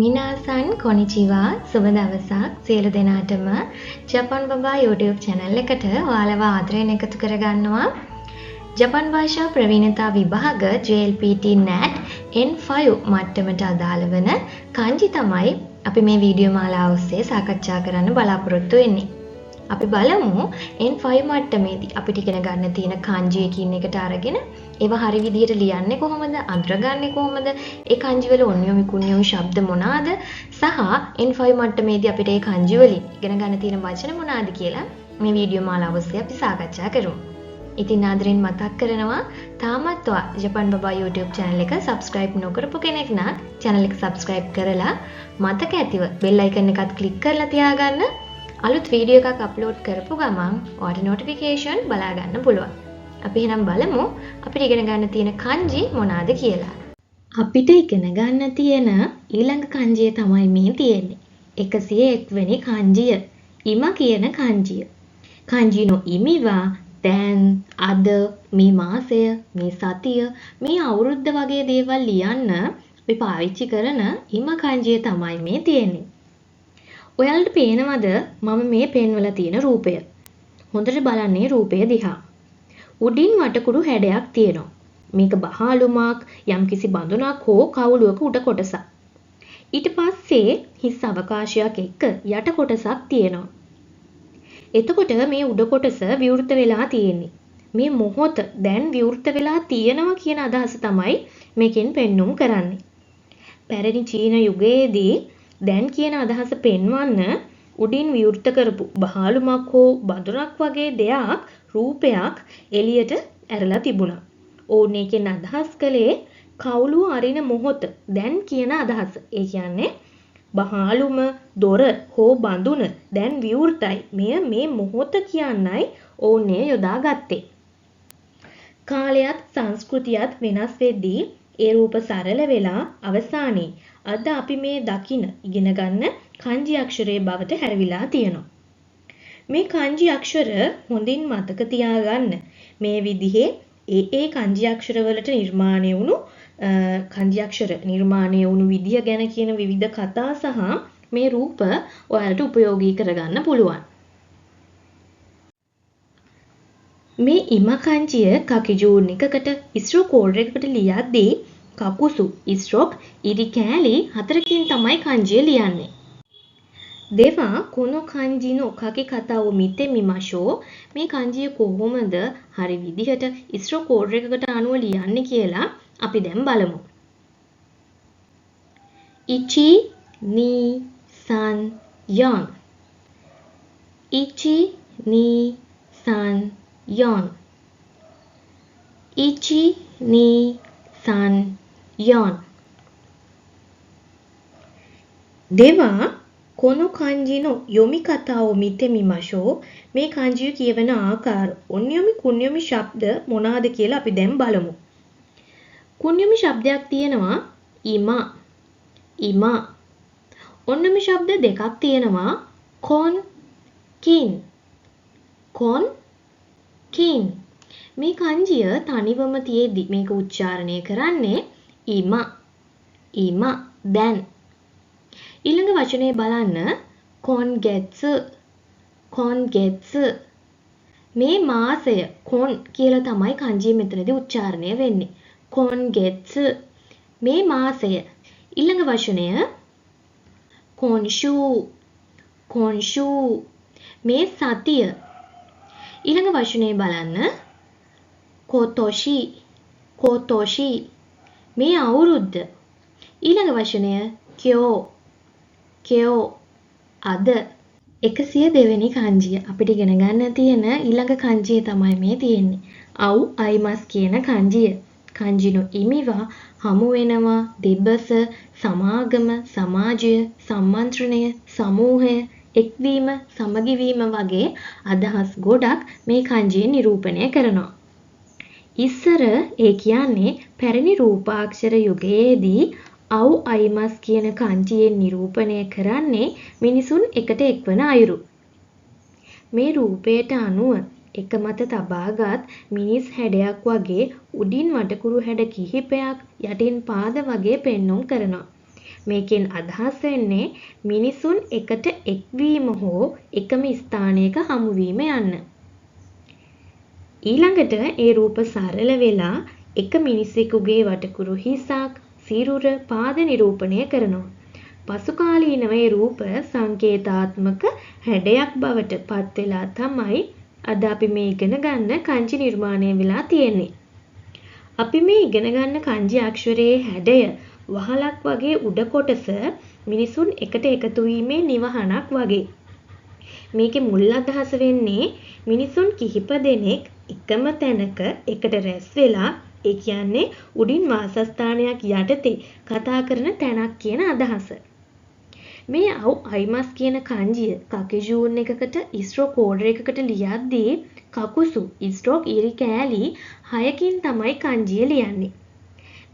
මිනාසන් කොනිචිවා සුබ දවසක් සියලු දෙනාටම ජපන් බබා YouTube channel එකට ඔයාලව ආදරයෙන් එකතු කරගන්නවා. ජපන් භාෂා ප්‍රවීණතා විභාග JLPT NAT N5 මට්ටමට අදාළ වන kanji තමයි අපි මේ වීඩියෝ මාලාව ඔස්සේ සාකච්ඡා කරන්න බලාපොරොත්තු වෙන්නේ. අපි බලමු N5 මට්ටමේදී අපිට ඉගෙන ගන්න තියෙන kanji කියන එකට අරගෙන ඒවා හරි විදිහට ලියන්නේ කොහොමද අඳුරගන්නේ කොහොමද ඒ kanji වල ඔන්යොමි කුන්යොමි ශබ්ද මොනවාද සහ N5 මට්ටමේදී අපිට ඒ kanji වලින් ඉගෙන ගන්න තියෙන වචන මොනවාද කියලා මේ වීඩියෝ මාලාව ඔස්සේ අපි සාකච්ඡා කරමු. ඉතින් ආදරෙන් මතක් කරනවා තාමත් ඔයා ජපන් බබා YouTube channel එක subscribe නොකරපු කෙනෙක් නම් channel එක subscribe කරලා මතක ඇතිව bell icon එකත් click කරලා තියාගන්න. අලුත් වීඩියෝ එකක් අප්ලෝඩ් කරපු ගමන් ඔයාලට notification බලා ගන්න පුළුවන්. අපි එහෙනම් බලමු අපිට ඉගෙන ගන්න තියෙන kanji මොනවාද කියලා. අපිට ඉගෙන ගන්න තියෙන ඊළඟ kanjiය තමයි මේ තියෙන්නේ. 101 වෙනි kanjiය. ඉම කියන kanjiය. kanji no imi wa දැන් අද මේ මාසය මේ සතිය මේ අවුරුද්ද වගේ දේවල් ලියන්න අපි පාවිච්චි කරන ඉම kanjiය තමයි මේ තියෙන්නේ. ඔයාලට පේනවද මම මේ පෙන්වලා තියෙන රූපය? හොඳට බලන්නේ රූපය දිහා. උඩින් වටකුරු හැඩයක් තියෙනවා. මේක බහාලුමක් යම්කිසි බඳුනක් හෝ කවුළුවක උඩ කොටසක්. ඊට පස්සේ හිස් අවකාශයක් එක්ක යට කොටසක් තියෙනවා. එතකොට මේ උඩ කොටස විවෘත වෙලා තියෙන්නේ. මේ මොහොත දැන් විවෘත වෙලා තියෙනවා කියන අදහස තමයි මේකෙන් පෙන්눔 කරන්නේ. පැරණි චීන යුගයේදී දැන් කියන අදහස පෙන්වන්න උඩින් විවෘත කරපු බහාලුමක් හෝ බඳුනක් වගේ දෙයක් රූපයක් එළියට ඇරලා තිබුණා. ඕන එකෙන් අදහස් කළේ කවුළුව අරින මොහොත දැන් කියන අදහස. ඒ කියන්නේ බහාලුම දොර හෝ බඳුන දැන් විවෘතයි. මෙය මේ මොහොත කියන්නයි ඕනේ යොදාගත්තේ. කාලයත් සංස්කෘතියත් වෙනස් වෙද්දී ඒ රූප සරල වෙලා අවසානයේ අද අපි මේ දකින ඉගෙන ගන්න kanji අක්ෂරයේ බවට හැරවිලා තියෙනවා. මේ kanji අක්ෂර හොඳින් මතක තියාගන්න. මේ විදිහේ ඒ kanji අක්ෂර වලට නිර්මාණය වුණු kanji අක්ෂර නිර්මාණය වුණු විදිය ගැන කියන විවිධ කතා සහ මේ රූප ඔයාලට උපයෝගී කරගන්න පුළුවන්. මේ ඉම kanjiය කකිජූන් එකකට ඉස්රෝ කෝඩ් එකකට ලියද්දී කකුසු ඉස්රොක් ඉරි කෑලි 4කින් තමයි kanjiය ලියන්නේ. දෙවා කොනෝ kanji no කකි කතාව මිතෙ මිමෂෝ මේ kanjiය කොහොමද හරි විදිහට ඉස්රෝ කෝඩ් එකකට අනුව ලියන්නේ කියලා අපි දැන් බලමු. ඉචි නී සන් යොන් ඉචි නී සන් යොන් ඉචි නී සන් යොන් දෙවා කොනෝ kanji no යොමි කතාව මිතෙ මිමෂෝ මේ kanjiය කියවන ආකාර ඔන්යොමි කුන්යොමි ශබ්ද මොනවාද කියලා අපි දැන් බලමු. කුන්යොමි ශබ්දයක් තියෙනවා ඉම ඉම. ඔන්යොමි ශබ්ද දෙකක් තියෙනවා කොන් කින් කොන් කින්. මේ kanjiය තනිවම තියෙද්දි මේක උච්චාරණය කරන්නේ ඉම ඉම දැන්. ඊළඟ වචනේ බලන්න කොන්ගෙට්සු කොන්ගෙට්සු. මේ මාසය කොන් කියලා තමයි kanji මෙතනදී උච්චාරණය වෙන්නේ. කොන්ගෙට්සු මේ මාසය. ඊළඟ වචනය කොන්ෂු කොන්ෂු මේ සතිය. ඊළඟ වචනේ බලන්න කොතොෂි කොතොෂි මේ අවුරුද්ද. ඊළඟ වචනය කියෝ කියෝ අද. 102 වෙනි kanjiය අපිට ඉගෙන ගන්න තියෙන ඊළඟ kanjiය තමයි මේ තියෙන්නේ. අව් අයිමස් කියන kanjiය. kanji no ඉමිවා හමු වෙනවා දෙබස සමාගම සමාජය සම්මන්ත්‍රණය සමූහය එක්වීම සමගිවීම වගේ අදහස් ගොඩක් මේ kanjiයෙන් නිරූපණය කරනවා. ඉස්සර ඒ කියන්නේ පැරණි රූපාක්ෂර යුගයේදී අව් අයිමස් කියන kanjiයෙන් නිරූපණය කරන්නේ මිනිසුන් එකට එක්වන අයුරු. මේ රූපයට අනුව එක මත තබාගත් මිනිස් හැඩයක් වගේ උඩින් වටකුරු හැඩ කිහිපයක් යටින් පාද වගේ පෙන්눔 කරනවා. මේකෙන් අදහස් වෙන්නේ මිනිසුන් එකට එක්වීම හෝ එකම ස්ථානයක හමුවීම යන්න. ඊළඟට ඒ රූප සරල වෙලා එක මිනිසෙකුගේ වටකුරු හිසක්, සිරුර, පාද නිරූපණය කරනවා. පසුකාලීනව ඒ රූප සංකේතාත්මක හැඩයක් බවට පත් වෙලා තමයි අද අපි මේ ඉගෙන ගන්න kanji නිර්මාණය වෙලා තියෙන්නේ. අපි මේ ඉගෙන ගන්න kanji අක්ෂරයේ හැඩය වහලක් වගේ උඩ කොටස මිනිසුන් එකට එකතු වීමේ නිවහනක් වගේ. මේකේ මුල් අදහස වෙන්නේ මිනිසුන් කිහිප දෙනෙක් එකම තැනක එකට රැස් වෙලා ඒ කියන්නේ උඩින් වාසස්ථානයක් යටතේ කතා කරන තැනක් කියන අදහස. මේ අයිමස් කියන kanjiය කකෙජූන් එකකට ස්ට්‍රෝක් ඕඩර් එකකට ලියද්දී කකුසු ස්ට්‍රෝක් ඉරි කෑලි 6කින් තමයි kanjiය ලියන්නේ.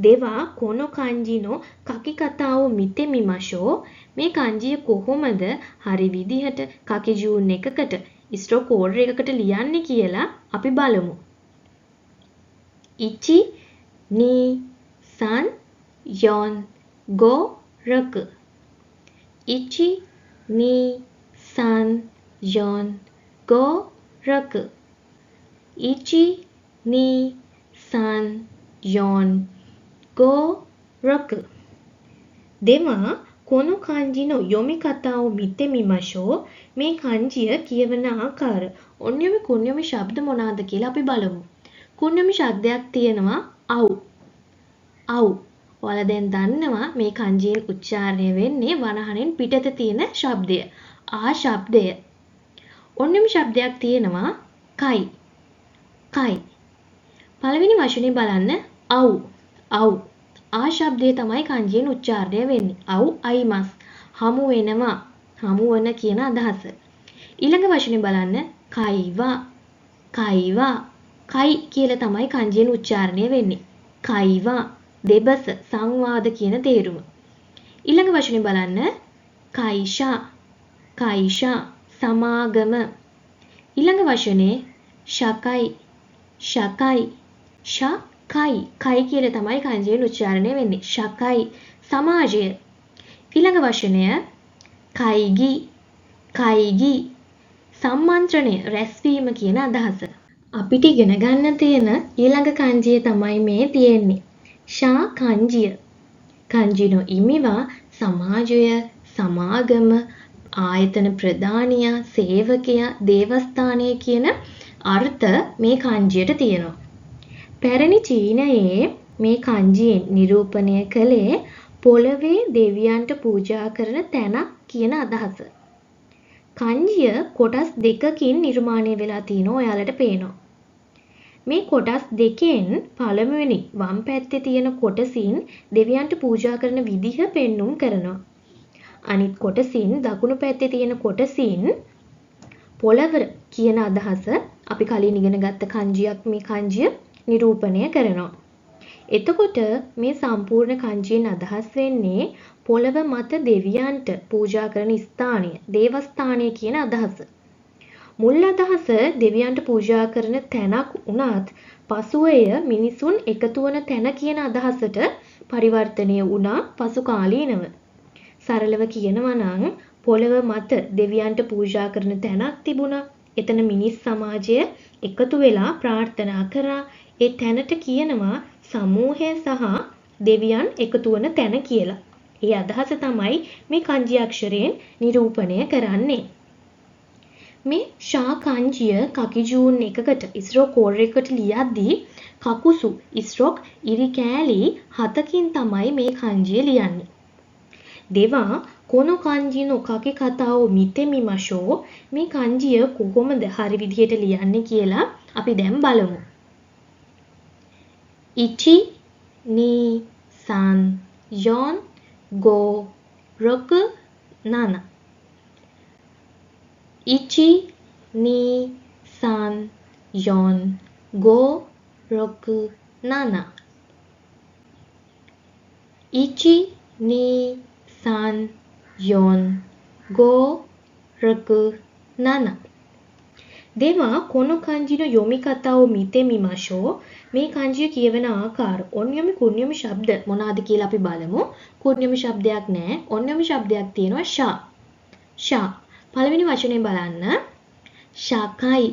දෙවා කොනෝ kanjino කකි කතාව මිතෙමිමෂෝ මේ kanjiය කොහොමද හරි විදිහට කකෙජූන් එකකට ස්ට්‍රෝක් ඕඩර් එකකට ලියන්නේ කියලා අපි බලමු. ඉචි නී සන් යොන් ගෝ රක ඉචි නී සන් යොන් ගෝ රක ඉචි නී සන් යොන් ගෝ රක දෙවා කොනෝ kanjino යොමි කතාව මිතෙමිමෂෝ මේ kanjiය කියවන ආකාර ඔන්යොමි කුණ්‍යොමි ශබ්ද මොනවාද කියලා අපි බලමු. කුණ්‍යොමි ශබ්දයක් තියෙනවා අව්. අව්. ඔයාලා දැන් දන්නවා මේ kanjiයෙන් උච්චාරණය වෙන්නේ වනහනෙන් පිටත තියෙන ශබ්දය. ආ ශබ්දය. ඔන්යොමි ශබ්දයක් තියෙනවා කයි. කයි. පළවෙනි වචනේ බලන්න අව්. අව්. ආ ශබ්දය තමයි kanjiයෙන් උච්චාරණය වෙන්නේ. අව් අයිමස්. හමු වෙනවා. හමු වන කියන අදහස. ඊළඟ වචනේ බලන්න කයිවා. කයිවා. කයි කියලා තමයි kanjiයෙන් උච්චාරණය වෙන්නේ. කයිවා. දෙබස සංවාද කියන තේරුම. ඊළඟ වචනේ බලන්න කයිෂා. කයිෂා සමාගම. ඊළඟ වචනේ ශකයි. ශකයි. ශකයි. කයි කියලා තමයි kanjiයෙන් උච්චාරණය වෙන්නේ. ශකයි සමාජය. ඊළඟ වචනය කයිගි. කයිගි සම්මන්ත්‍රණය රැස්වීම කියන අදහස. අපිට ඉගෙන ගන්න තියෙන ඊළඟ kanjiය තමයි මේ තියෙන්නේ. ශා kanjiය. kanjino ඉමිවා සමාජය, සමාගම, ආයතන ප්‍රධානියා, සේවකයා, දේවස්ථානය කියන අර්ථ මේ kanjiයට තියෙනවා. පැරණි චීනයේ මේ kanjiයෙන් නිරූපණය කළේ පොළවේ දෙවියන්ට පූජා කරන තැනක් කියන අදහස. kanjiය කොටස් දෙකකින් නිර්මාණය වෙලා තිනවා ඔයාලට පේනවා. මේ කොටස් දෙකෙන් පළමුවෙනි වම් පැත්තේ තියෙන කොටසින් දෙවියන්ට පූජා කරන විදිහ පෙන්눔 කරනවා. අනිත් කොටසින් දකුණු පැත්තේ තියෙන කොටසින් පොළව කියන අදහස අපි කලින් ඉගෙන ගත්ත kanjiයක් මේ kanjiය නිරූපණය කරනවා. එතකොට මේ සම්පූර්ණ kanjiයෙන් අදහස් වෙන්නේ පොළව මත දෙවියන්ට පූජා කරන ස්ථානය, දේවස්ථානය කියන අදහස. මුල් අදහස දෙවියන්ට පූජා කරන තැනක් වුණත් පසුව එය මිනිසුන් එකතු වන තැන කියන අදහසට පරිවර්තනය වුණා පසු කාලීනව. සරලව කියනවා නම් පොළව මත දෙවියන්ට පූජා කරන තැනක් තිබුණා. එතන මිනිස් සමාජය එකතු වෙලා ප්‍රාර්ථනා කරා. ඒ තැනට කියනවා සමූහය සහ දෙවියන් එකතු වන තැන කියලා. ඒ අදහස තමයි මේ kanji අක්ෂරයෙන් නිරූපණය කරන්නේ. මේ ශා kanjiය කකිජූන් එකකට ස්ට්‍රෝක් ඕඩර් එකකට ලියද්දී කකුසු ස්ට්‍රෝක් ඉරි කෑලි 7කින් තමයි මේ kanjiය ලියන්නේ. දෙවා කොනෝ kanjino කකි කතාව මිතෙමිමෂෝ මේ kanjiය කොහොමද හරි විදිහට ලියන්නේ කියලා අපි දැන් බලමු. ඉචි නී සන් යොන් ගෝ රක නන ඉචි නී සන් යොන් ගෝ රක නන ඉචි නී සන් යොන් ගෝ රක නන දෙවා කොන kanji no යොමිකතා wo mite mimashō මේ kanjiය කියවෙන ආකාර ඔන්යොමි කුණ්‍යොමි ශබ්ද මොනවාද කියලා අපි බලමු. කුණ්‍යොමි ශබ්දයක් නැහැ. ඔන්යොමි ශබ්දයක් තියෙනවා ෂා. ෂා. පළවෙනි වචනේ බලන්න. ශාකයි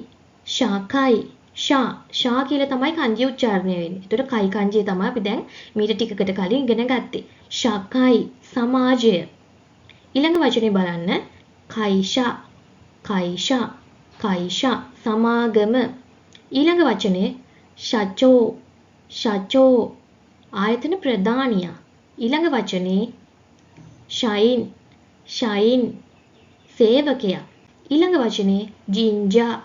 ශාකයි ෂා ෂා කියලා තමයි kanji උච්චාරණය වෙන්නේ. එතකොට කයි kanjiය තමයි අපි දැන් මීට ටිකකට කලින් ඉගෙන ගත්තේ. ශාකයි සමාජය. ඊළඟ වචනේ බලන්න. කයිෂා කයිෂා කයිෂා සමාගම. ඊළඟ වචනේ ශචෝ ශචෝ ආයතන ප්‍රධානියා. ඊළඟ වචනේ ෂයින් ෂයින් සේවකයා. ඊළඟ වචනේ ජින්ජා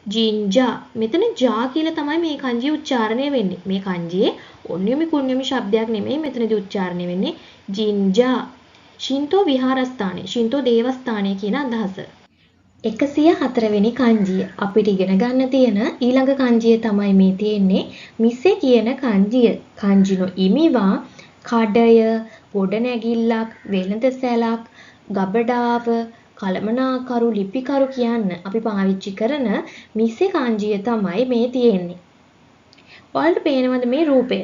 ජින්ජා. මෙතන ජා කියලා තමයි මේ kanji උච්චාරණය වෙන්නේ. මේ kanjiයේ ඔන්යොමි කුණ්‍යොමි ශබ්දයක් නෙමෙයි මෙතනදී උච්චාරණය වෙන්නේ ජින්ජා. ශින්තෝ විහාරස්ථානය ශින්තෝ දේවස්ථානය කියන අදහස. 104 වෙනි kanjiය අපිට ඉගෙන ගන්න තියෙන ඊළඟ kanjiය තමයි මේ තියෙන්නේ මිසේ කියන kanjiය. kanji no ඉමිවා කඩය, ගොඩනැගිල්ලක්, වෙළඳ සැලක්, ගබඩාව, කළමනාකරු, ලිපිකරු කියන්න අපි පාවිච්චි කරන මිසේ kanjiය තමයි මේ තියෙන්නේ. ඔයාලට පේනවද මේ රූපය?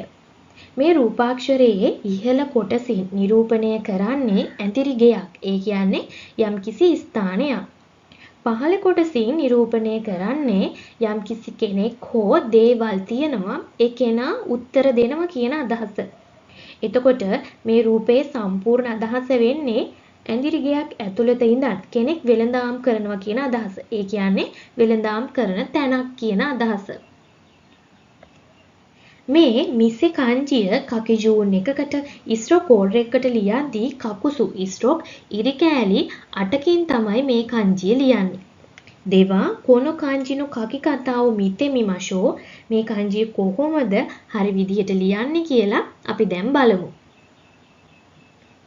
මේ රූපාක්ෂරයේ ඉහළ කොටසින් නිරූපණය කරන්නේ ඇඳිරි ගෙයක්. ඒ කියන්නේ යම්කිසි ස්ථානයක්. පහළ කොටසින් නිරූපණය කරන්නේ යම්කිසි කෙනෙක් හෝ දේවල් තියෙනවා ඒ කෙනා උත්තර දෙනවා කියන අදහස. එතකොට මේ රූපයේ සම්පූර්ණ අදහස වෙන්නේ ඇඳිරි ගෙයක් ඇතුළත ඉඳන් කෙනෙක් වෙළඳාම් කරනවා කියන අදහස. ඒ කියන්නේ වෙළඳාම් කරන තැනක් කියන අදහස. මේ මිසේ kanjiය කකිජූන් එකකට ස්ට්‍රෝක් ඕඩර් එකකට ලියද්දී කකුසු ස්ට්‍රෝක් ඉරි කෑලි 8කින් තමයි මේ kanjiය ලියන්නේ. දෙවා කොන kanji no කකි කතාව මිතේ මිමෂෝ මේ kanjiය කොහොමද හරි විදිහට ලියන්නේ කියලා අපි දැන් බලමු.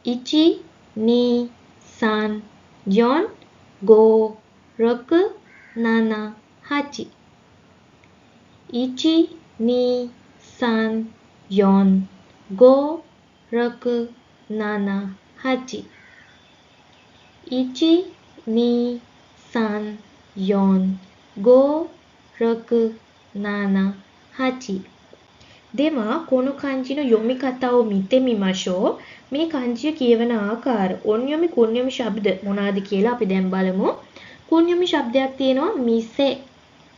ඉචි ni san yon go roku nana hachi. ඉචි ni san yon go roku nana hachi. ඉචි ni san yon go roku nana hachi. දෙවා කොන kanji no යොමිකතා wo mite mimashō මේ kanjiය කියවන ආකාර ඔන්යොමි කුණ්‍යොමි ශබ්ද මොනවාද කියලා අපි දැන් බලමු. කුණ්‍යොමි ශබ්දයක් තියෙනවා මිසේ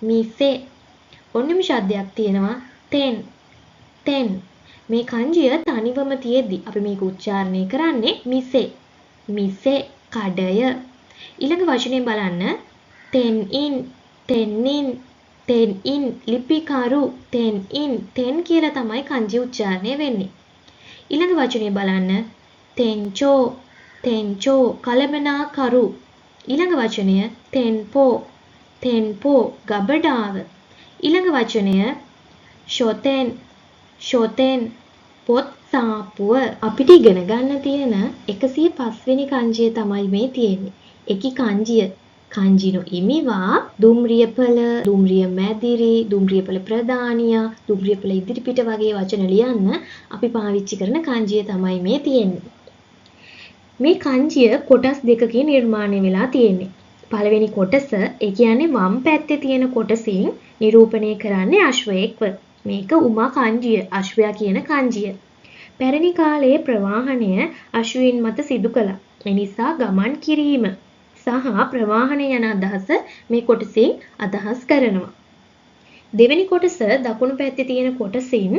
මිසේ. ඔන්යොමි ශබ්දයක් තියෙනවා තෙන් තෙන්. මේ kanjiය තනිවම තියෙද්දි අපි මේක උච්චාරණය කරන්නේ මිසේ මිසේ කඩය. ඊළඟ වචනේ බලන්න. තෙන් ඉන් තෙන් ඉන් තෙන් ඉන් ලිපිකරු තෙන් ඉන් තෙන් කියලා තමයි kanji උච්චාරණය වෙන්නේ. ඊළඟ වචනේ බලන්න. තෙන්චෝ තෙන්චෝ කලමනාකරු. ඊළඟ වචනය තෙන්පෝ තෙන්පෝ ගබඩාව. ඊළඟ වචනය ෂොතෙන් ෂොතෙන් පොත් සාප්පුව. අපිට ඉගෙන ගන්න තියෙන 105 වෙනි kanjiය තමයි මේ තියෙන්නේ. එකි kanjiය kanji no ඉමිවා දුම්රියපල, දුම්රිය මැදිරි, දුම්රියපල ප්‍රධානියා, දුම්රියපල ඉදිරිපිට වගේ වචන ලියන්න අපි පාවිච්චි කරන kanjiය තමයි මේ තියෙන්නේ. මේ kanjiය කොටස් දෙකකින් නිර්මාණය වෙලා තියෙන්නේ. පළවෙනි කොටස ඒ කියන්නේ වම් පැත්තේ තියෙන කොටසින් නිරූපණය කරන්නේ අශ්වයෙක්ව. මේක උමා kanjiය, අශ්වයා කියන kanjiය. පැරණි කාලයේ ප්‍රවාහනය අශ්වයින් මත සිදු කළා. ඒ නිසා ගමන් කිරීම සහ ප්‍රවාහනය යන අදහස මේ කොටසින් අදහස් කරනවා. දෙවෙනි කොටස දකුණු පැත්තේ තියෙන කොටසින්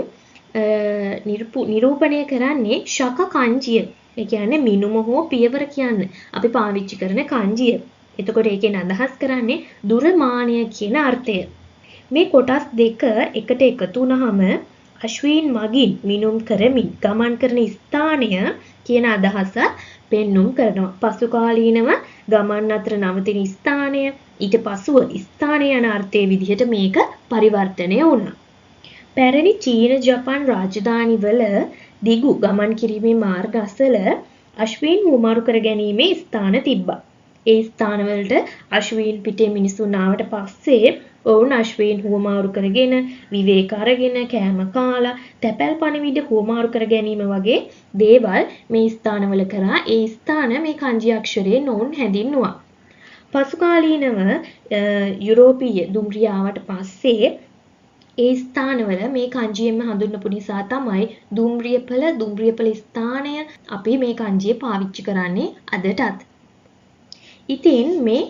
නිරූපණය කරන්නේ ශක kanjiය. ඒ කියන්නේ මිනුම හෝ පියවර කියන්න අපි පාවිච්චි කරන kanjiය. එතකොට ඒකෙන් අදහස් කරන්නේ දුරමානය කියන අර්ථය. මේ කොටස් දෙක එකට එකතු වුනහම අශ්වීන් මගින් මිනුම් කරමින් ගමන් කරන ස්ථානය කියන අදහස පෙන්눔 කරනවා. පසු කාලීනව ගමන් අතර නවතින ස්ථානය ඊට පසුව ස්ථානය යන අර්ථයේ විදිහට මේක පරිවර්තනය වුණා. පැරණි චීන ජපාන් රාජධානිවල දිගු ගමන් කිරීමේ මාර්ග අසල අශ්වීන් හුවමාරු කර ගැනීමේ ස්ථාන තිබ්බා. ඒ ස්ථානවලට අශ්වීන් පිටේ මිනිසුන් ආවට පස්සේ ඔවුන් අශ්වීන් හුවමාරු කරගෙන විවේක අරගෙන කෑම කාලා තැපැල් පණිවිඩ හුවමාරු කර ගැනීම වගේ දේවල් මේ ස්ථානවල කරා. ඒ ස්ථාන මේ kanji අක්ෂරයෙන් ඔවුන් හැඳින්නුවා. පසුකාලීනව යුරෝපීය දුම්රිය ආවට පස්සේ ඒ ස්ථානවල මේ කංජියෙන්ම හඳුන්වපු නිසා තමයි දුම්රියපල ස්ථානය අපි මේ කංජිය පාවිච්චි කරන්නේ අදටත්. ඉතින් මේ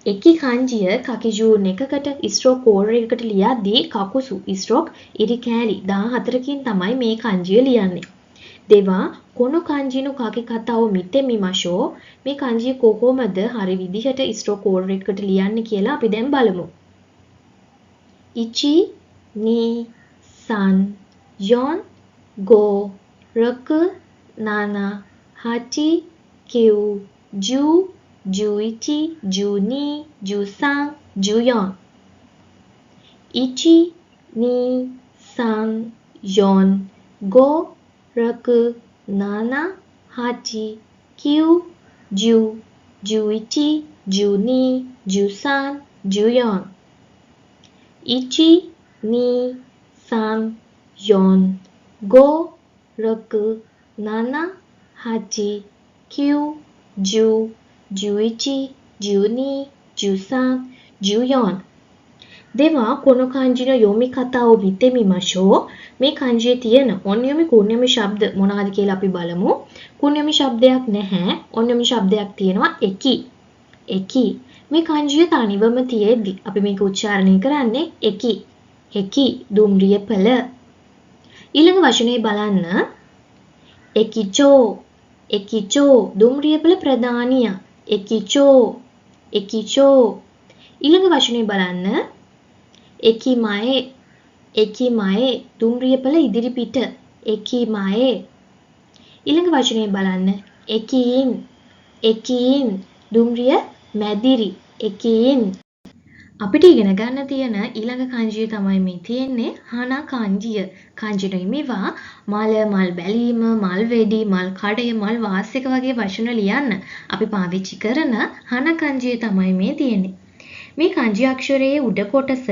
එකි කංජිය කකිජූන් එකකට ස්ට්‍රෝක් කෝඩර් එකකට ලියද්දී කකුසු ස්ට්‍රෝක් ඉරි කෑලි 14කින් තමයි මේ කංජිය ලියන්නේ. දෙවා කොන කංජිනු කකි කතාව මිතෙමිමෂෝ මේ කංජිය කොහොමද හරි විදිහට ස්ට්‍රෝක් කෝඩර් එකකට ලියන්නේ කියලා අපි දැන් බලමු. ඉචි ni san yon go rak nana hati kiu ju juichi juni jusan juyon ichi ni san yon go rak nana hati kiu ju juichi juni jusan juyon ichi ni san yon go rak nana hati kiu ju juichi juni jusan juyon දෙවා කොන කංජින යොමි කතාව මිතෙමිමෂෝ මේ කංජියේ තියෙන ඔන්යොමි කුණ්‍යමි ශබ්ද මොනවාද කියලා අපි බලමු. කුණ්‍යමි ශබ්දයක් නැහැ. ඔන්යොමි ශබ්දයක් තියෙනවා එකි. එකි මේ කංජිය තනිවම තියෙද්දි අපි මේක උච්චාරණය කරන්නේ එකි. එකි දුම්රියපල. ඊළඟ වචනේ බලන්න. එකිචෝ එකිචෝ දුම්රියපල ප්‍රධානිය. එකිචෝ එකිචෝ ඊළඟ වචනේ බලන්න. එකිමයේ එකිමයේ දුම්රියපල ඉදිරිපිට. එකිමයේ ඊළඟ වචනේ බලන්න. එකියින් එකියින් දුම්රිය මැදිරි. එකියින් අපිට ඉගෙන ගන්න තියෙන ඊළඟ කංජිය තමයි මේ තියෙන්නේ හනා කංජිය. කංජින හිමිවා මල මල් බැලීම මල් වෙඩි මල් කඩය මල් වාසික වගේ වචන ලියන්න අපි පාවිච්චි කරන හනා කංජිය තමයි මේ තියෙන්නේ. මේ කංජි අක්ෂරයේ උඩ කොටස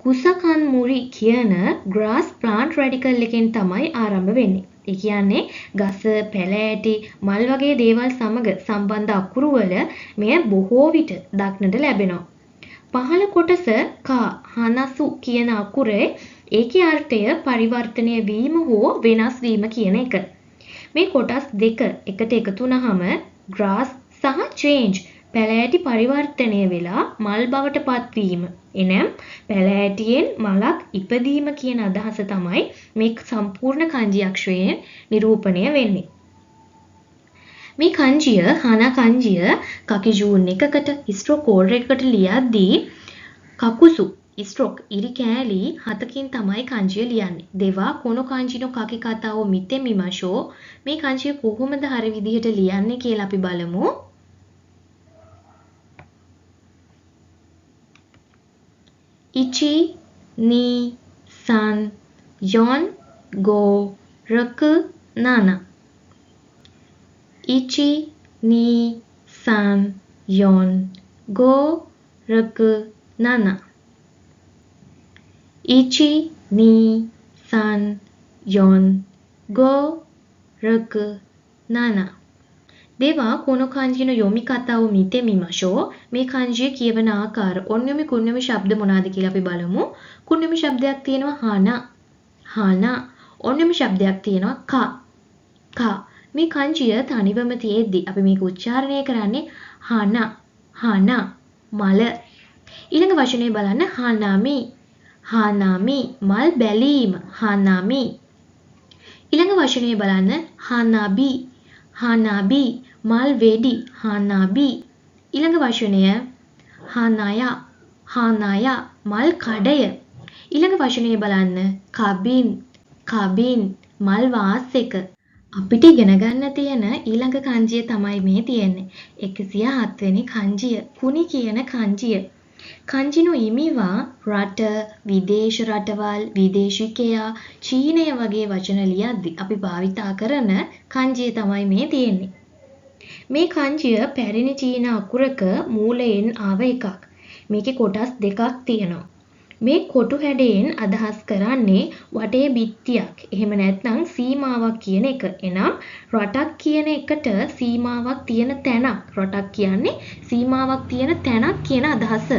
කුසකන් මුරි කියන grass plant radical එකෙන් තමයි ආරම්භ වෙන්නේ. ඒ කියන්නේ ගස, පැල ඇටි, මල් වගේ දේවල් සමග සම්බන්ධ අකුරු වල මෙය බොහෝ විට දක්නට ලැබෙනවා. පහළ කොටස කා හනසු කියන අකුරේ ඒකේ අර්ථය පරිවර්තනය වීම හෝ වෙනස් වීම කියන එක. මේ කොටස් දෙක එකට එකතු වුනහම grass සහ change පැලෑටි පරිවර්තනය වෙලා මල් බවට පත්වීම. එනම් පැලෑටියෙන් මලක් ඉපදීම කියන අදහස තමයි මේ සම්පූර්ණ කංජි අක්ෂරයෙන් නිරූපණය වෙන්නේ. මේ කංජිය හනා කංජිය කකිජූන් එකකට ස්ට්‍රෝක් කෝඩර් එකකට ලියද්දී කකුසු ස්ට්‍රෝක් ඉරි කෑලි 7කින් තමයි කංජිය ලියන්නේ. දෙවා කොන කංජිනෝ කකි කතාව මිතෙමිමෂෝ මේ කංජිය කොහොමද හරි විදිහට ලියන්නේ කියලා අපි බලමු. ඉචි ni san yon go rak nana ichi ni san yon go rak nana ichi ni san yon go rak nana දෙවා කොන කංජින යොමි කතාව මිතෙමිමෂෝ මේ කංජිය කියවන ආකාර ඔන්යොමි කුණ්‍යමි ශබ්ද මොනවාද කියලා අපි බලමු. කුණ්‍යමි ශබ්දයක් තියෙනවා හනා හනා. ඔන්යොමි ශබ්දයක් තියෙනවා කා කා. මේ කංජිය තනිවම තියෙද්දි අපි මේක උච්චාරණය කරන්නේ හනා හනා මල. ඊළඟ වචනේ බලන්න හනාමි හනාමි මල් බැලීම හනාමි. ඊළඟ වචනේ බලන්න හනාබි හනාබි මල් වෙඩි හනාබි. ඊළඟ වචනය හනාය හනාය මල් කඩය. ඊළඟ වචනේ බලන්න කබින් කබින් මල් වාසෙක. අපිට ඉගෙන ගන්න තියෙන ඊළඟ කංජිය තමයි මේ තියෙන්නේ. 107 වෙනි කංජිය කුනි කියන කංජිය. කංජිනු ඉමිවා රට, විදේශ රටවල්, විදේශිකයා, චීනය වගේ වචන ලියද්දි අපි භාවිතා කරන කංජිය තමයි මේ තියෙන්නේ. මේ කංජිය පැරණි චීන අකුරක මූලයෙන් ආව එකක්. මේකේ කොටස් දෙකක් තියෙනවා. මේ කොටු හැඩයෙන් අදහස් කරන්නේ වටේ බිත්තියක්. එහෙම නැත්නම් සීමාවක් කියන එක. එනම් රටක් කියන එකට සීමාවක් තියෙන තැනක්. රටක් කියන්නේ සීමාවක් තියෙන තැනක් කියන අදහස.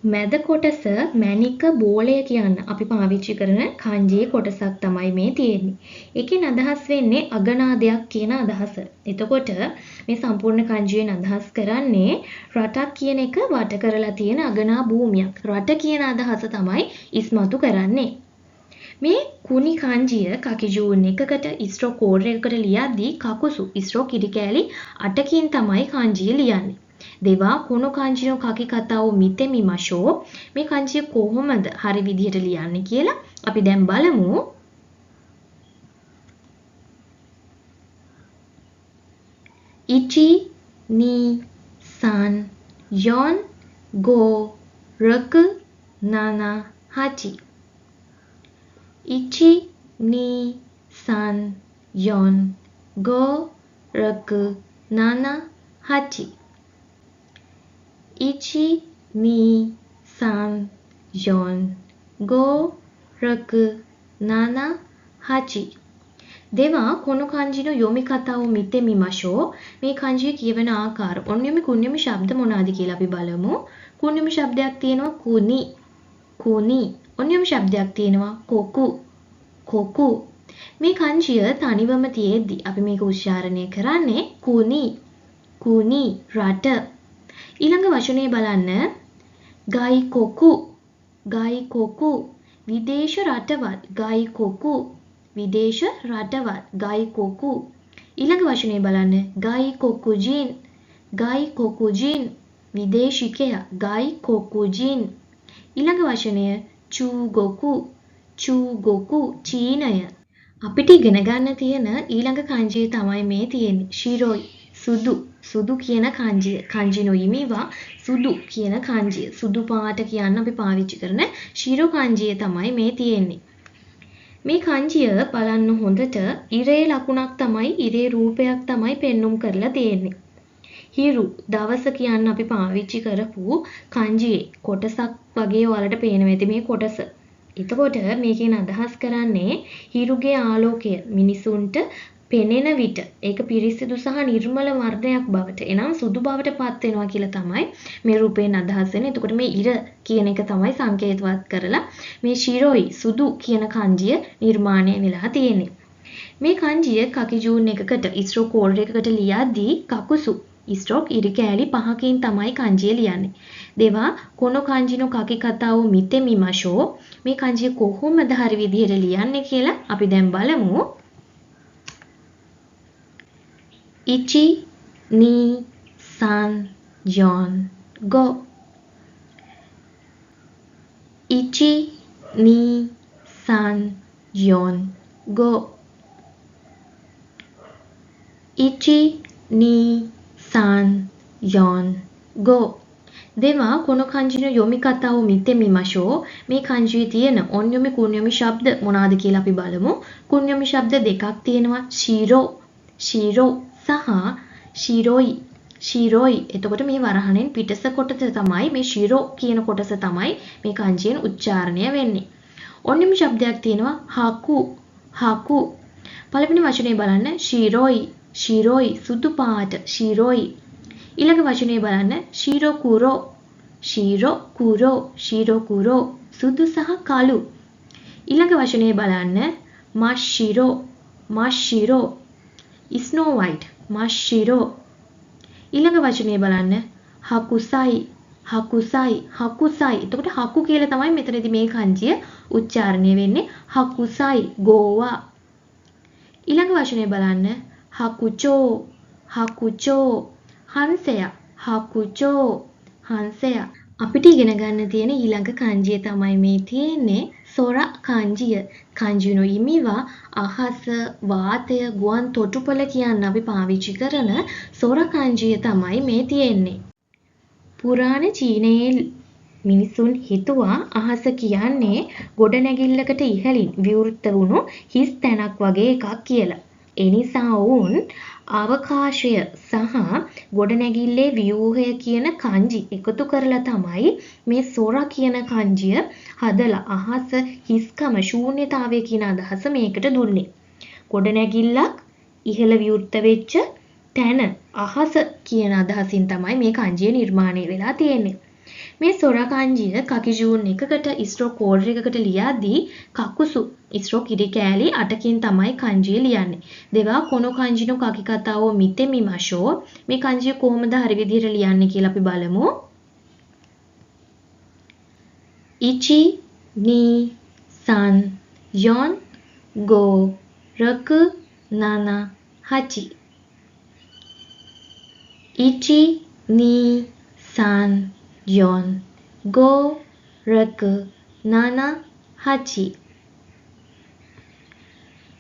මැද කොටස මැණික බෝලය කියන්න අපි පාවිච්චි කරන kanjiයේ කොටසක් තමයි මේ තියෙන්නේ. ඒකෙන් අදහස් වෙන්නේ අගනාදයක් කියන අදහස. එතකොට මේ සම්පූර්ණ kanjiයෙන් අදහස් කරන්නේ රටක් කියන එක වට කරලා තියෙන අගනා භූමියක්. රට කියන අදහස තමයි ඉස්මතු කරන්නේ. මේ කුණි kanjiය කකිජූන් එකකට ඉස්රෝ කෝඩ් එකකට ලියද්දී කකුසු ඉස්රෝ කිරි කෑලි 8කින් තමයි kanjiය ලියන්නේ. දෙවා කොනෝ kanji no kaki kata wo mite mimashou මේ kanjiය කොහොමද හරි විදිහට ලියන්නේ කියලා අපි දැන් බලමු. Ichi ni san yon go raku nana hachi. Ichi ni san yon go raku nana hachi. Ichi, ni, san, yon, go, raku, nana, hachi. දෙවා කොනෝ kanji no යොමිකතා wo mite mimashou මේ kanji කියවන ආකාර ඔන්යොමි කුණ්‍යමි ශබ්ද මොනවාද කියලා අපි බලමු. කුණ්‍යමි ශබ්දයක් තියෙනවා කුනි කුනි. ඔන්යොමි ශබ්දයක් තියෙනවා කොකු කොකු. මේ kanjiය තනිවම තියෙද්දි අපි මේක උච්චාරණය කරන්නේ කුනි කුනි රට. ඊළඟ වචනේ බලන්න ගයිකොකු ගයිකොකු විදේශ රටවල් ගයිකොකු විදේශ රටවල් ගයිකොකු. ඊළඟ වචනේ බලන්න ගයිකොකුජින් ගයිකොකුජින් විදේශිකයා ගයිකොකුජින්. ඊළඟ වචනය චූගොකු චූගොකු චීනය. අපිට ඉගෙන ගන්න තියෙන ඊළඟ kanjiය තමයි මේ තියෙන්නේ ශිරොයි සුදු. සුදු කියන kanjiය kanji no yimi wa සුදු කියන kanjiය සුදු පාට කියන්න අපි පාවිච්චි කරන ශිරෝ kanjiය තමයි මේ තියෙන්නේ. මේ kanjiය බලන්න හොඳට ඉරේ ලකුණක් තමයි ඉරේ රූපයක් තමයි පෙන්눔 කරලා තියෙන්නේ. හිරු දවස කියන්න අපි පාවිච්චි කරපු kanjiයේ කොටසක් වගේ ඔයාලට පේනවා ඇති මේ කොටස. එතකොට මේකෙන් අදහස් කරන්නේ හිරුගේ ආලෝකය මිනිසුන්ට පෙනෙන විට ඒක පිරිසිදු සහ නිර්මල වර්ණයක් බවට එනම් සුදු බවට පත් වෙනවා කියලා තමයි මේ රූපයෙන් අදහස් වෙන්නේ. එතකොට මේ ඉර කියන එක තමයි සංකේතවත් කරලා මේ ශිරොයි සුදු කියන kanjiය නිර්මාණය වෙලා තියෙන්නේ. මේ kanjiය කකිජූන් එකකට ඉස්රෝ කෝඩ් එකකට ලියද්දී කකුසු ඉස්රෝ ඉරි කෑලි 5කින් තමයි kanjiය ලියන්නේ. දෙවා කොනෝ kanji no kaki kata wo mite mimashou මේ kanjiය කොහොමද හරි විදිහට ලියන්නේ කියලා අපි දැන් බලමු. Ichi, ni, san, yon, go. Ichi, ni, san, yon, go. Ichi, ni, san, yon, go. දෙවා කොනෝ kanji no යොමිකතා wo mite mimashou මේ kanjiයේ තියෙන ඔන්යොමි කුණ්‍යොමි ශබ්ද මොනවාද කියලා අපි බලමු. කුණ්‍යොමි ශබ්ද දෙකක් තියෙනවා ශිරෝ ශිරෝ සහ ශිරොයි ශිරොයි. එතකොට මේ වරහණෙන් පිටස කොටස තමයි මේ ශිරෝ කියන කොටස තමයි මේ kanjiයෙන් උච්චාරණය වෙන්නේ. ඔන්යොමි ශබ්දයක් තියෙනවා හකු හකු. පළවෙනි වචනේ බලන්න ශිරොයි ශිරොයි සුදු පාට ශිරොයි. ඊළඟ වචනේ බලන්න ශිරොකුරෝ ශිරොකුරෝ ශිරොකුරෝ සුදු සහ කළු. ඊළඟ වචනේ බලන්න මෂ්ශිරෝ මෂ්ශිරෝ ස්නෝ වයිට් මෂ්ශිරෝ. ඊළඟ වචනේ බලන්න හකුසයි හකුසයි හකුසයි. එතකොට හකු කියලා තමයි මෙතනදී මේ kanjiය උච්චාරණය වෙන්නේ හකුසයි ගෝවා. ඊළඟ වචනේ බලන්න හකුචෝ හකුචෝ හංසය හකුචෝ හංසය. අපිට ඉගෙන ගන්න තියෙන ඊළඟ kanjiය තමයි මේ තියෙන්නේ සොරා kanjiය. kanji no yimi wa අහස වාතය ගුවන් තොටුපළ කියන්න අපි පාවිච්චි කරන සොරා kanjiය තමයි මේ තියෙන්නේ. පුරාණ චීනයේ මිනිසුන් හිතුවා අහස කියන්නේ ගොඩනැගිල්ලකට ඉහළින් විවෘත වුණු හිස් තැනක් වගේ එකක් කියලා. ඒ නිසා වුන් අවකාශය සහ ගොඩනැගිල්ලේ ව්‍යූහය කියන kanji එකතු කරලා තමයි මේ සොරා කියන kanjiය හදලා අහස හිස්කම ශූන්‍යතාවය කියන අදහස මේකට දුන්නේ. ගොඩනැගිල්ලක් ඉහළ විවෘත වෙච්ච තැන අහස කියන අදහසින් තමයි මේ kanjiය නිර්මාණය වෙලා තියෙන්නේ. මේ සොරා kanjiය කකිජූන් එකකට ස්ට්‍රෝක් කෝඩ් එකකට ලියද්දී කකුසු ස්ට්‍රෝක් ඉරි කෑලි 8කින් තමයි kanjiය ලියන්නේ. දෙවා කොනෝ kanji no kakikata wo mite mimashou. මේ kanjiය කොහොමද හරි විදිහට ලියන්නේ කියලා අපි බලමු. ichi ni san yon go raku nana hachi. ichi ni san yon go raku nana hachi.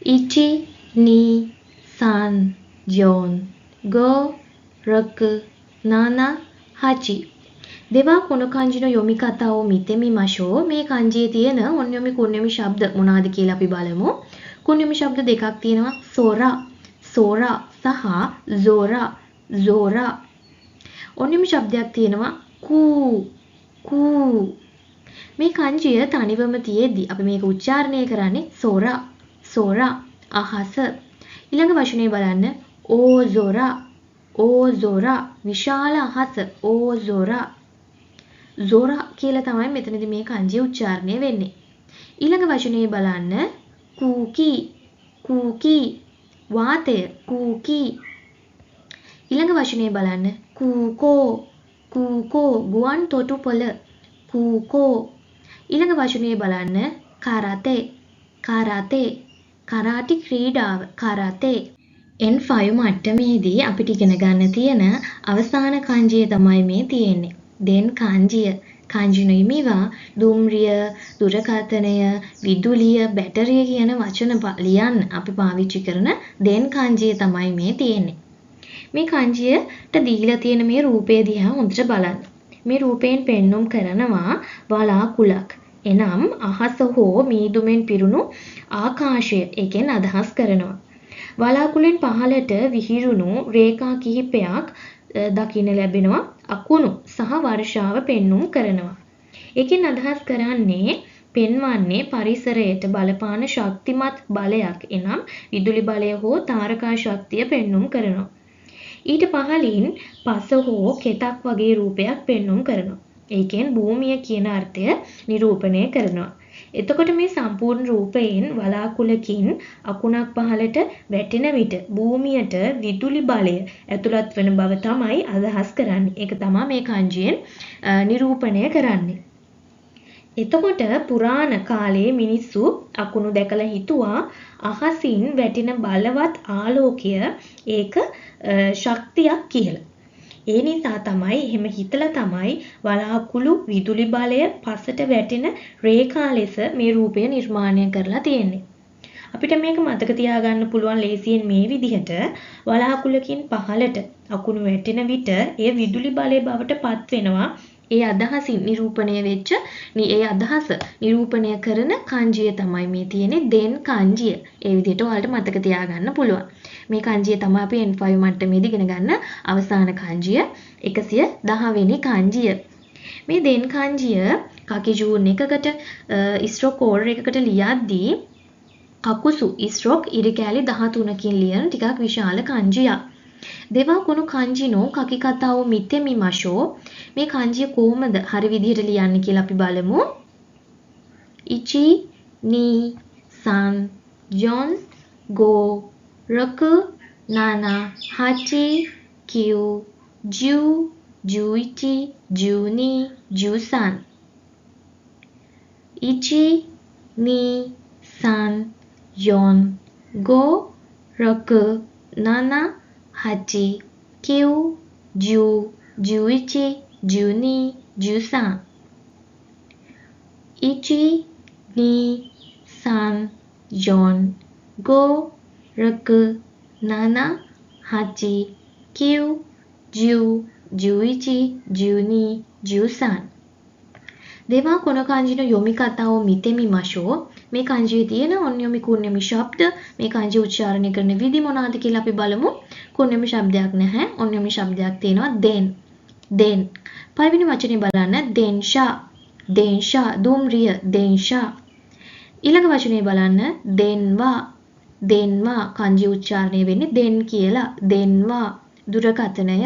ichi ni san yon go raku nana hachi. දෙවා කොන kanji no yomikata wo mite mimashou. මේ kanjiයේ තියෙන ඔන්යොමි කුන්යොමි ශබ්ද මොනවාද කියලා අපි බලමු. කුන්යොමි ශබ්ද දෙකක් තියෙනවා. සොරා සොරා සහ zora zora. ඔන්යොමි ශබ්දයක් තියෙනවා. කූ කූ. මේ kanjiය තනිවම තියෙද්දි අපි මේක උච්චාරණය කරන්නේ සොරා සොරා අහස. ඊළඟ වචනේ බලන්න. ඕසොරා ඕසොරා විශාල අහස ඕසොරා. zora කියලා තමයි මෙතනදී මේ kanjiය උච්චාරණය වෙන්නේ. ඊළඟ වචනේ බලන්න. කූකි කූකි වාතය කූකි. ඊළඟ වචනේ බලන්න. කූකෝ කූකෝ ගුවන් තොටුපළ කූකෝ. ඊළඟ වචනේ බලන්න. කරතේ කරතේ කරාටි ක්‍රීඩාව කරතේ. N5 මට්ටමේදී අපිට ඉගෙන ගන්න තියෙන අවසාන kanjiය තමයි මේ තියෙන්නේ. den kanjiය. kanji no imiwa දුම්රිය, දුරකථනය, විදුලිය, බැටරිය කියන වචන ලියන්න අපි පාවිච්චි කරන den kanjiය තමයි මේ තියෙන්නේ. මේ kanjiයට දීලා තියෙන මේ රූපය දිහා හොඳට බලන්න. මේ රූපයෙන් පෙන්눔 කරනවා වලාකුළක්. එනම් අහස හෝ මීදුමෙන් පිරුණු ආකාශය එකෙන් අදහස් කරනවා. වලාකුළෙන් පහළට විහිරුණු රේඛා කිහිපයක් දකින්න ලැබෙනවා. අකුණු සහ වර්ෂාව පෙන්눔 කරනවා. ඒකෙන් අදහස් කරන්නේ පෙන්වන්නේ පරිසරයට බලපාන ශක්තිමත් බලයක්. එනම් විදුලි බලය හෝ තාරකා ශක්තිය පෙන්눔 කරනවා. ඊට පහළින් පස හෝ කෙතක් වගේ රූපයක් පෙන්눔 කරනවා. ඒකෙන් භූමිය කියන අර්ථය නිරූපණය කරනවා. එතකොට මේ සම්පූර්ණ රූපයෙන් වලාකුළකින් අකුණක් පහළට වැටෙන විට භූමියට විදුලි බලය ඇතුළත් වෙන බව තමයි අදහස් කරන්නේ. ඒක තමයි මේ kanjiයෙන් නිරූපණය කරන්නේ. එතකොට පුරාණ කාලයේ මිනිස්සු අකුණු දැකලා හිතුවා අහසින් වැටෙන බලවත් ආලෝකය ඒක ශක්තියක් කියලා. ඒ නිසා තමයි එහෙම හිතලා තමයි වලාකුළු විදුලි බලය පසට වැටෙන රේඛා ලෙස මේ රූපය නිර්මාණය කරලා තියෙන්නේ. අපිට මේක මතක තියාගන්න පුළුවන් ලේසියෙන් මේ විදිහට වලාකුළකින් පහළට අකුණු වැටෙන විට එය විදුලි බලය බවට පත් වෙනවා. ඒ අදහසින් නිරූපණය වෙච්ච ඒ අදහස නිරූපණය කරන kanjiය තමයි මේ තියෙන්නේ den kanjiය. ඒ විදිහට ඔයාලට මතක තියාගන්න පුළුවන්. මේ kanjiය තමයි අපි N5 මට්ටමේදී ඉගෙන ගන්න අවසාන kanjiය 110 වෙනි kanjiය. මේ den kanjiය කකිජූන් එකකට ස්ට්‍රෝක් කෝඩ් එකකට ලියද්දී කකුසු ස්ට්‍රෝක් ඉරි කෑලි 13කින් ලියන ටිකක් විශාල kanjiයක්. දෙවා කොනු kanji no kakikata wo mite mimashou. මේ kanjiය කොහොමද හරි විදිහට ලියන්නේ කියලා අපි බලමු. ichi ni san yon go raku nana hachi kyu ju juichi juni jusan. ichi ni san yon go raku nana hachi kyu ju juichi juni jusan. ichi ni san yon go raku nana hachi kyu ju juichi juni jusan. දෙවා කොන kanji no yomikata wo mite mimashou. මේ kanjiයේ තියෙන ඔන්යොමි කුන්යොමි ශබ්ද මේ kanji උච්චාරණය කරන විදි මොනවාද කියලා අපි බලමු. කොන්නෙම ශබ්දයක් නැහැ. ඔන්නෙම ශබ්දයක් තියෙනවා den. den. පළවෙනි වචනේ බලන්න densha. densha දුම්රිය densha. ඊළඟ වචනේ බලන්න denwa. denwa kanji උච්චාරණය වෙන්නේ den කියලා. denwa දුරකථනය.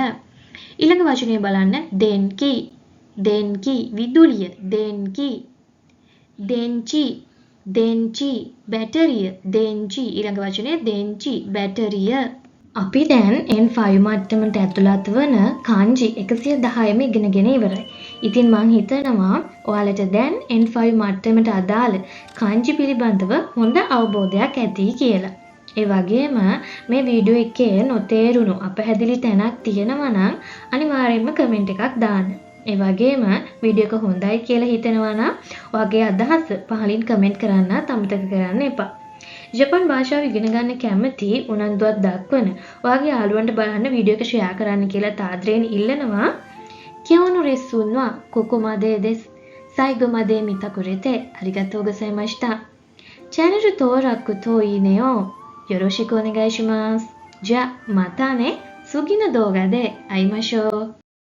ඊළඟ වචනේ බලන්න denki. denki විදුලිය denki. denchi. denchi බැටරිය denchi. ඊළඟ වචනේ denchi බැටරිය. අපි දැන් N5 මට්ටමට ඇතුළත් වන kanji 110ම ඉගෙනගෙන ඉවරයි. ඉතින් මං හිතනවා ඔයාලට දැන් N5 මට්ටමට අදාළ kanji පිළිබඳව හොඳ අවබෝධයක් ඇති කියලා. ඒ වගේම මේ වීඩියෝ එකේ නොතේරුණු අපැහැදිලි තැනක් තියෙනවා නම් අනිවාර්යයෙන්ම කමෙන්ට් එකක් දාන්න. ඒ වගේම වීඩියෝ එක හොඳයි කියලා හිතෙනවා නම් ඔයාගේ අදහස පහලින් කමෙන්ට් කරන්නත් අමතක කරන්න එපා. ජපන් භාෂාව ඉගෙන ගන්න කැමති උනන්දුවක් දක්වන ඔයාගේ යාළුවන්ට බලන්න වීඩියෝ එක ෂෙයා කරන්න කියලා තාත්‍රයෙන් ඉල්ලනවා. කියවනු රෙස්සුන්වා කොකොමදේ දෙස් සයිගොමදේ මිතකුරෙතේ අරිගතෝ ගොසයිමෂ්ටා. චැනල් තෝරක්කු තෝයිනෙයෝ යොරෝෂිකු ඔනෙගායිශිමාස්.じゃまたね次の動画で会いましょう。